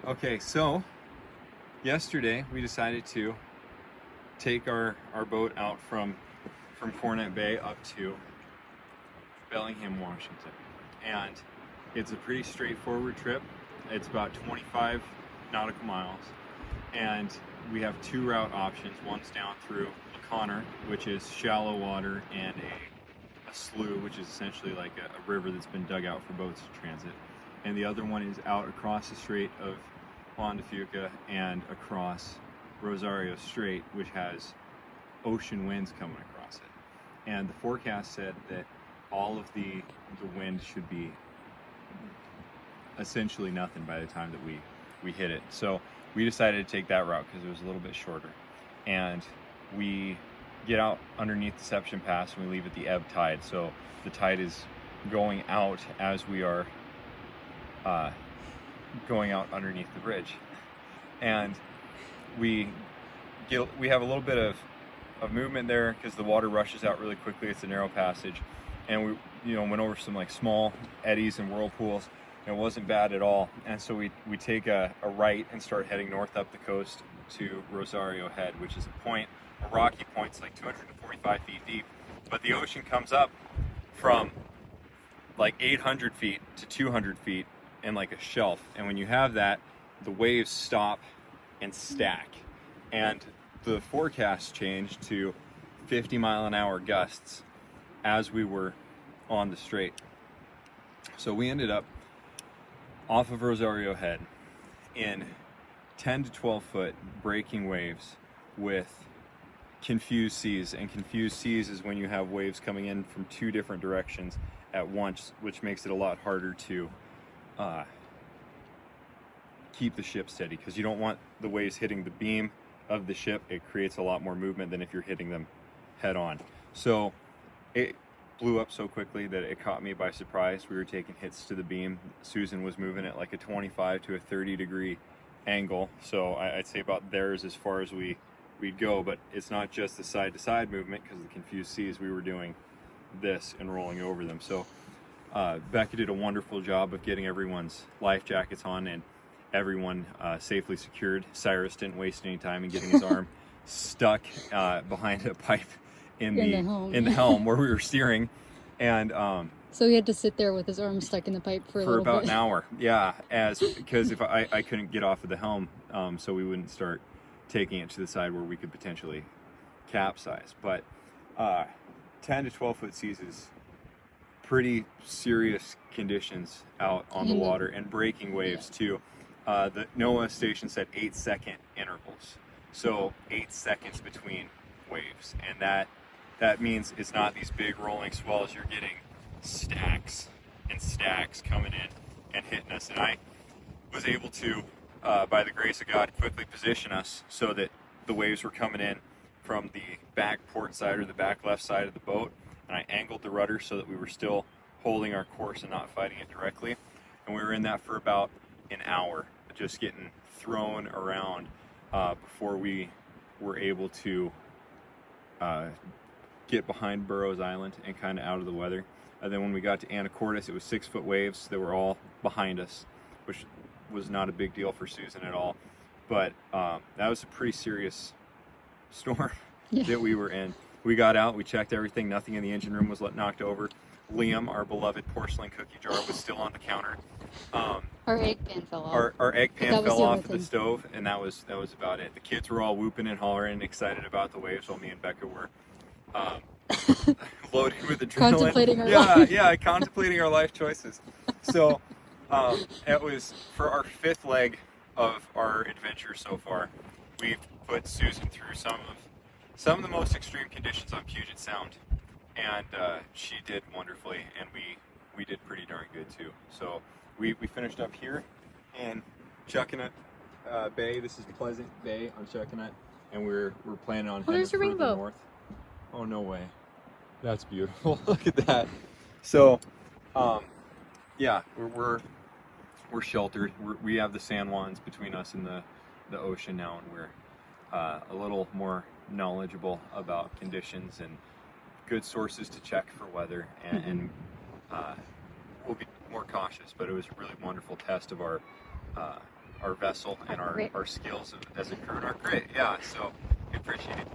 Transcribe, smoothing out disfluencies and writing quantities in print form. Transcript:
Okay, so yesterday we decided to take our boat out from Cornet Bay up to Bellingham, Washington. And it's a pretty straightforward trip. It's about 25 nautical miles. And we have two route options. One's down through Connor, which is shallow water, and a slough, which is essentially like a river that's been dug out for boats to transit. And the other one is out across the Strait of Juan de Fuca and across Rosario Strait, which has ocean winds coming across it. And the forecast said that all of the wind should be essentially nothing by the time that we hit it. So we decided to take that route because it was a little bit shorter. And we get out underneath Deception Pass and we leave at the ebb tide. So the tide is going out as we are going out underneath the bridge. And we have a little bit of movement there because the water rushes out really quickly. It's a narrow passage, and we went over some like small eddies and whirlpools, and it wasn't bad at all. And so we take a right and start heading north up the coast to Rosario Head, which is a rocky point. It's like 245 feet deep, but the ocean comes up from like 800 feet to 200 feet in like a shelf. And when you have that, the waves stop and stack. And the forecast changed to 50-mile-an-hour gusts as we were on the strait. So we ended up off of Rosario Head in 10 to 12 foot breaking waves with confused seas. And confused seas is when you have waves coming in from two different directions at once, which makes it a lot harder to keep the ship steady, because you don't want the waves hitting the beam of the ship. It creates a lot more movement than if you're hitting them head on. So it blew up so quickly that it caught me by surprise. We were taking hits to the beam. Susan was moving at like a 25 to a 30 degree angle, so I'd say about there's as far as we'd go. But it's not just the side to side movement, because of the confused seas. We were doing this and rolling over them. So Becca did a wonderful job of getting everyone's life jackets on and everyone safely secured. Cyrus didn't waste any time in getting his arm stuck behind a pipe in the helm where we were steering. And so he had to sit there with his arm stuck in the pipe for about bit. an hour. Yeah, because if I couldn't get off of the helm, so we wouldn't start taking it to the side where we could potentially capsize. But 10 to 12 foot seas is pretty serious conditions out on the water, and breaking waves too. The NOAA station said 8-second intervals, so 8 seconds between waves, and that means it's not these big rolling swells. You're getting stacks and stacks coming in and hitting us. And I was able to, by the grace of God, quickly position us so that the waves were coming in from the back port side or the back left side of the boat, and I angled the rudder so that we were still holding our course and not fighting it directly. And we were in that for about an hour, just getting thrown around before we were able to get behind Burroughs Island and kind of out of the weather. And then when we got to Anacortes, it was 6 foot waves that were all behind us, which was not a big deal for Susan at all. But that was a pretty serious storm that we were in. We got out, we checked everything, nothing in the engine room was knocked over. Liam, our beloved porcelain cookie jar, was still on the counter. Our egg pan fell off. Our egg pan fell off the stove, and that was about it. The kids were all whooping and hollering and excited about the waves, while me and Becca were loaded with adrenaline. Contemplating our life. Contemplating our life choices. So it was for our 5th leg of our adventure so far. We've put Susan through some of the most extreme conditions on Puget Sound, and she did wonderfully, and we did pretty darn good too. So we finished up here in Chuckanut Bay. This is Pleasant Bay on Chuckanut, and we're planning on heading further north. Oh, no way. That's beautiful. Look at that. So yeah, we're sheltered. We have the San Juans between us and the ocean now, and we're a little more knowledgeable about conditions and good sources to check for weather, and we'll be more cautious. But it was a really wonderful test of our our vessel and our skills as a crew and our grit. Yeah, so we appreciate it.